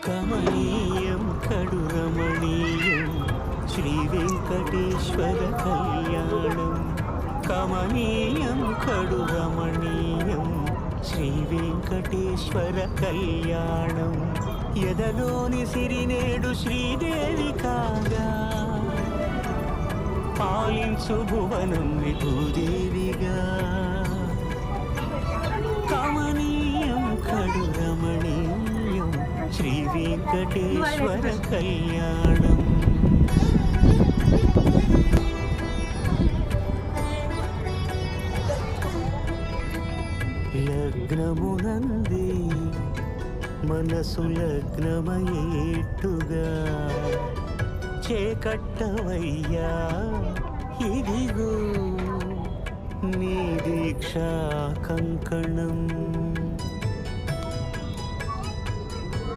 కమనీయం కడు రమణీయం శ్రీ వెంకటేశ్వర కళ్యాణం. కమనీయం కడు రమణీయం శ్రీ వెంకటేశ్వర కళ్యాణం. ఎదలోని సిరినేడు శ్రీదేవి కాగా పాలించు భువనం విభూదేవిగా. కమనీయం కడు రమణీయం శ్రీ వెంకటేశ్వర కళ్యాణం. లగ్నమునందే మనసు లగ్నమయేట్టుగా చేకట్టవయ్యా ఇదిగో నీ దీక్షా కంకణం.